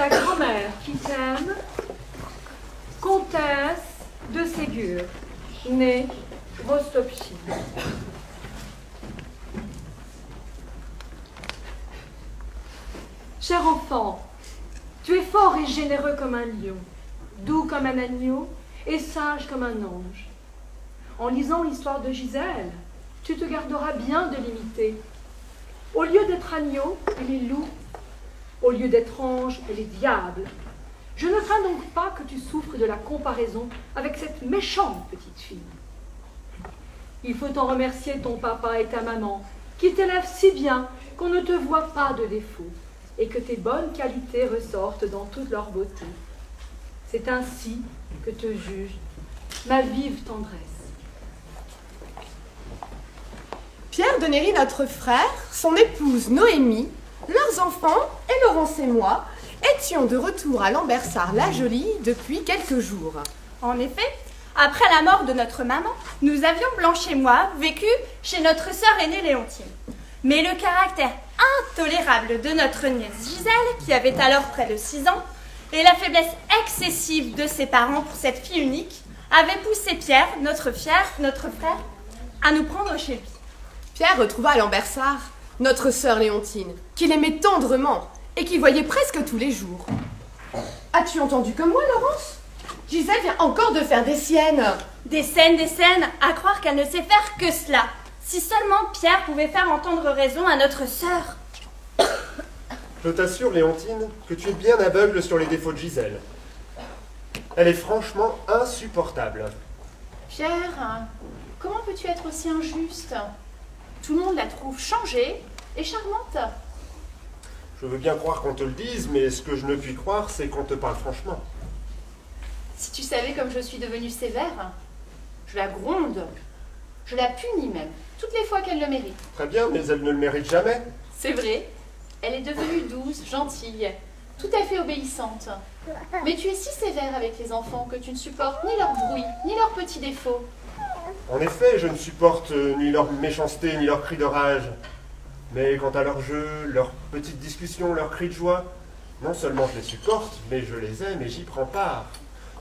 Ta grand-mère qui t'aime, comtesse de Ségur, née Rostopchine. Cher enfant, tu es fort et généreux comme un lion, doux comme un agneau et sage comme un ange. En lisant l'histoire de Gisèle, tu te garderas bien de l'imiter. Au lieu d'être agneau, elle est loup. Au lieu d'être ange, elle est diable. Je ne crains donc pas que tu souffres de la comparaison avec cette méchante petite fille. Il faut en remercier ton papa et ta maman, qui t'élèvent si bien qu'on ne te voit pas de défaut et que tes bonnes qualités ressortent dans toute leur beauté. C'est ainsi que te juge ma vive tendresse. Pierre de Néry, notre frère, son épouse Noémie, leurs enfants et Laurence et moi étions de retour à Lambersart-la-Jolie depuis quelques jours. En effet, après la mort de notre maman, nous avions, Blanche et moi, vécu chez notre sœur aînée Léontine. Mais le caractère intolérable de notre nièce Gisèle, qui avait alors près de 6 ans, et la faiblesse excessive de ses parents pour cette fille unique, avaient poussé Pierre, notre frère, à nous prendre chez lui. Pierre retrouva à Lambersart notre sœur Léontine, qu'il aimait tendrement et qu'il voyait presque tous les jours. As-tu entendu comme moi, Laurence? Gisèle vient encore de faire des siennes. Des scènes, à croire qu'elle ne sait faire que cela. Si seulement Pierre pouvait faire entendre raison à notre sœur. Je t'assure, Léontine, que tu es bien aveugle sur les défauts de Gisèle. Elle est franchement insupportable. Pierre, comment peux-tu être aussi injuste? Tout le monde la trouve changée et charmante. Je veux bien croire qu'on te le dise, mais ce que je ne puis croire, c'est qu'on te parle franchement. Si tu savais comme je suis devenue sévère, je la gronde, je la punis même, toutes les fois qu'elle le mérite. Très bien, mais elle ne le mérite jamais. C'est vrai, elle est devenue douce, gentille, tout à fait obéissante. Mais tu es si sévère avec les enfants que tu ne supportes ni leur bruit, ni leurs petits défauts. En effet, je ne supporte ni leur méchanceté, ni leurs cris de rage. Mais quant à leurs jeux, leurs petites discussions, leurs cris de joie, non seulement je les supporte, mais je les aime et j'y prends part.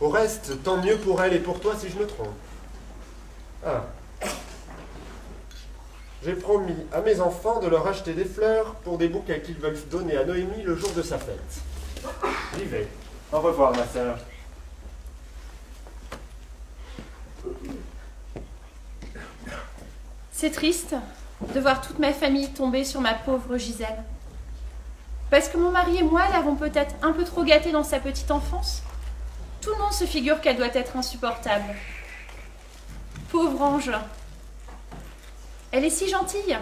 Au reste, tant mieux pour elle et pour toi si je me trompe. Ah. J'ai promis à mes enfants de leur acheter des fleurs pour des bouquets qu'ils veulent donner à Noémie le jour de sa fête. J'y vais. Au revoir, ma sœur. C'est triste de voir toute ma famille tomber sur ma pauvre Gisèle. Parce que mon mari et moi l'avons peut-être un peu trop gâtée dans sa petite enfance. Tout le monde se figure qu'elle doit être insupportable. Pauvre ange. Elle est si gentille.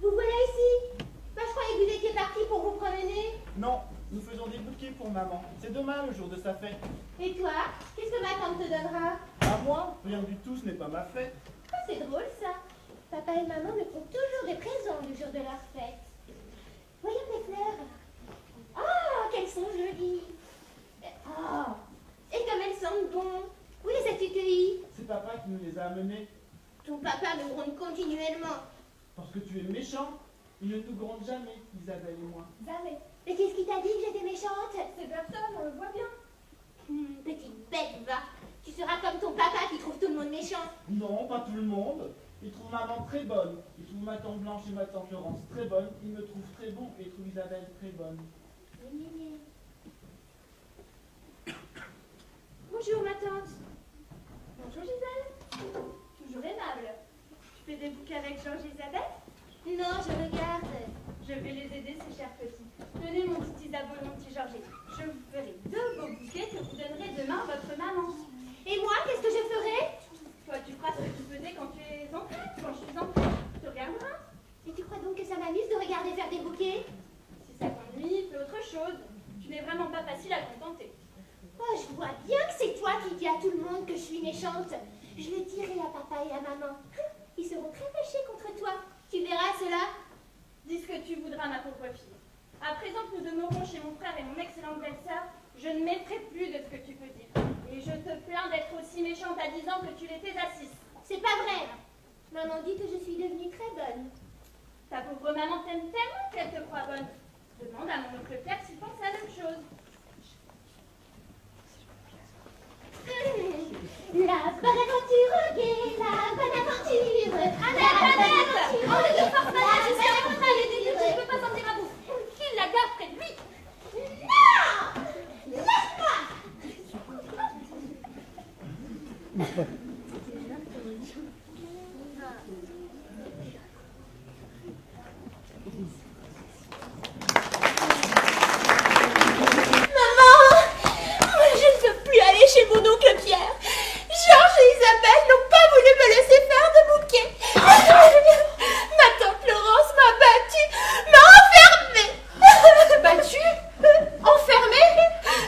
Vous voilà ici. Bah, je croyais que vous étiez parti pour vous promener. Non, nous faisons des bouquets pour maman. C'est demain le jour de sa fête. Et toi, qu'est-ce que ma tante te donnera? À moi, rien du tout, ce n'est pas ma fête. Oh, c'est drôle ça. Papa et maman me font toujours des présents le jour de leur fête. Voyons mes fleurs. Oh, qu'elles sont jolies. Oh, et comme elles sentent bon. Où les as-tu cueillies? C'est papa qui nous les a amenés. Ton papa me gronde continuellement. Parce que tu es méchant. Il ne nous gronde jamais, Isabelle et moi. Jamais. Mais qu'est-ce qui t'a dit que j'étais méchante? C'est personne, on le voit bien. Petite bête, va. Tu seras comme ton papa qui trouve tout le monde méchant. Non, pas tout le monde. Il trouve maman très bonne. Il trouve ma tante Blanche et ma tante Laurence très bonnes. Il me trouve très bon et il trouve Isabelle très bonne. Bonjour ma tante. Bonjour Gisèle. Toujours aimable. Tu fais des bouquets avec Georges et Isabelle? Non, je regarde. Je vais les aider, ces chers petits. Tenez mon petit Isabelle, mon petit Georges. Je vous ferai 2 beaux bouquets que vous donnerez demain à votre maman. Et moi, qu'est-ce que je ferai? Toi, tu feras ce que tu faisais quand tu es entrée. Quand je suis entrée, tu regarderas. Et tu crois donc que ça m'amuse de regarder faire des bouquets? Si ça t'ennuie, fais autre chose. Tu n'es vraiment pas facile à contenter. Oh, je vois bien que c'est toi qui dis à tout le monde que je suis méchante. Je le dirai à papa et à maman. Ils seront très fâchés contre toi. Tu verras cela. Dis ce que tu voudras, ma pauvre fille. À présent que nous demeurons chez mon frère et mon excellente belle-sœur, je ne m'effraie plus de ce que tu peux dire. Et je te plains d'être aussi méchante à 10 ans que tu l'étais à 6. C'est pas vrai. Maman dit que je suis devenue très bonne. Ta pauvre maman t'aime tellement qu'elle te croit bonne. Demande à mon oncle Pierre s'il pense à la même chose. La bonne aventure gay, la bonne aventure. Arrête! On ne te force pas, je sais la contraire, il est ne peut pas s'en dire à bout. Qu'il la garde près de lui. Non! Laisse-moi! Chez mon oncle Pierre. Georges et Isabelle n'ont pas voulu me laisser faire de bouquet. Ma tante Laurence m'a battue, m'a enfermée. Battue? Enfermée?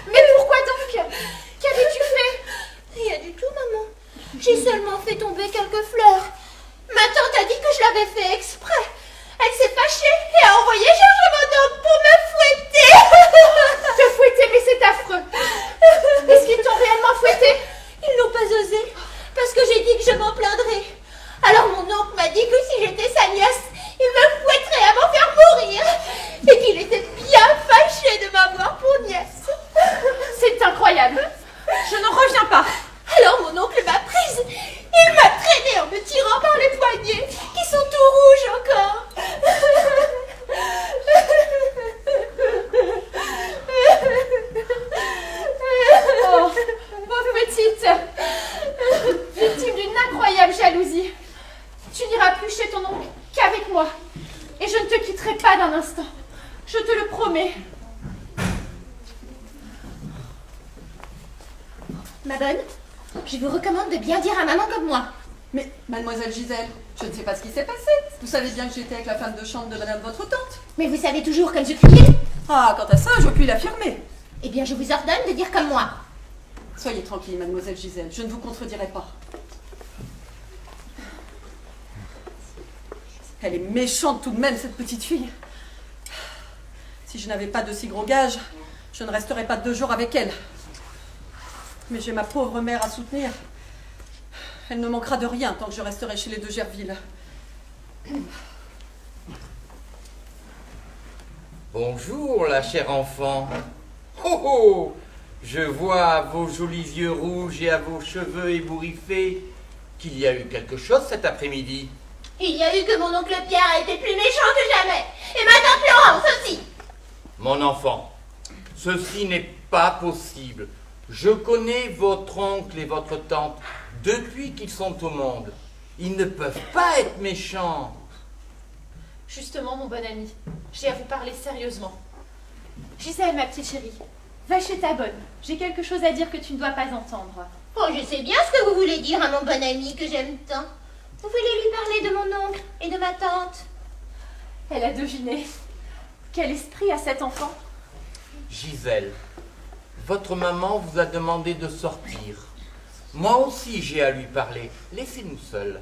Mais pourquoi donc? Qu'avais-tu fait? Rien du tout, maman. J'ai seulement fait tomber quelques fleurs. Ma tante a dit que je l'avais fait exprès. Elle s'est fâchée et a envoyé Georges et mon oncle pour me fouetter. Te fouetter, mais c'est affreux. Est-ce qu'ils t'ont réellement fouetté? Ils n'ont pas osé, parce que j'ai dit que je m'en plaindrais. Alors mon oncle m'a dit que si j'étais sa nièce, il me fouetterait à m'en faire mourir, et qu'il était bien fâché de m'avoir pour nièce. C'est incroyable. Je n'en reviens pas. Alors mon oncle m'a prise, il m'a traînée en me tirant par les poignets, qui sont tout rouges encore. Oh, pauvre petite, victime d'une incroyable jalousie. Tu n'iras plus chez ton oncle qu'avec moi. Et je ne te quitterai pas d'un instant. Je te le promets. Ma bonne, je vous recommande de bien dire à maman comme moi. Mais, mademoiselle Gisèle, je ne sais pas ce qui s'est passé. Vous savez bien que j'étais avec la femme de chambre de madame votre tante. Mais vous savez toujours comme je criais. Ah, quant à ça, je puis l'affirmer. Eh bien, je vous ordonne de dire comme moi. Soyez tranquille, mademoiselle Gisèle, je ne vous contredirai pas. Elle est méchante tout de même, cette petite fille. Si je n'avais pas de si gros gages, je ne resterais pas 2 jours avec elle. Mais j'ai ma pauvre mère à soutenir. Elle ne manquera de rien tant que je resterai chez les de Gerville. Bonjour, la chère enfant. Oh oh! Je vois à vos jolis yeux rouges et à vos cheveux ébouriffés qu'il y a eu quelque chose cet après-midi. Il y a eu que mon oncle Pierre a été plus méchant que jamais. Et ma tante Laurence aussi. Mon enfant, ceci n'est pas possible. Je connais votre oncle et votre tante depuis qu'ils sont au monde. Ils ne peuvent pas être méchants. Justement, mon bon ami, j'ai à vous parler sérieusement. Gisèle, ma petite chérie, va chez ta bonne. J'ai quelque chose à dire que tu ne dois pas entendre. Oh, je sais bien ce que vous voulez dire à mon bon ami que j'aime tant. Vous voulez lui parler de mon oncle et de ma tante. Elle a deviné. Quel esprit a cet enfant? Gisèle, votre maman vous a demandé de sortir. Moi aussi j'ai à lui parler. Laissez-nous seuls.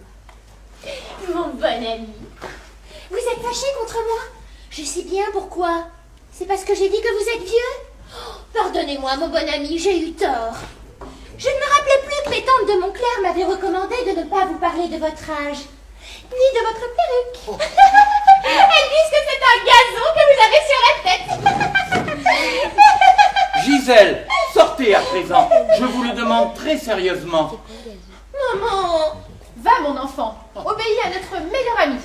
Mon bon ami, vous êtes fâché contre moi? Je sais bien pourquoi. C'est parce que j'ai dit que vous êtes vieux? Oh, pardonnez-moi, mon bon ami, j'ai eu tort. Je ne me rappelais plus que les tantes de Montclair m'avaient recommandé de ne pas vous parler de votre âge, ni de votre perruque. Oh. Elles disent que c'est un gazon que vous avez sur la tête. Gisèle, sortez à présent. Je vous le demande très sérieusement. Maman! Va, mon enfant, obéis à notre meilleur ami.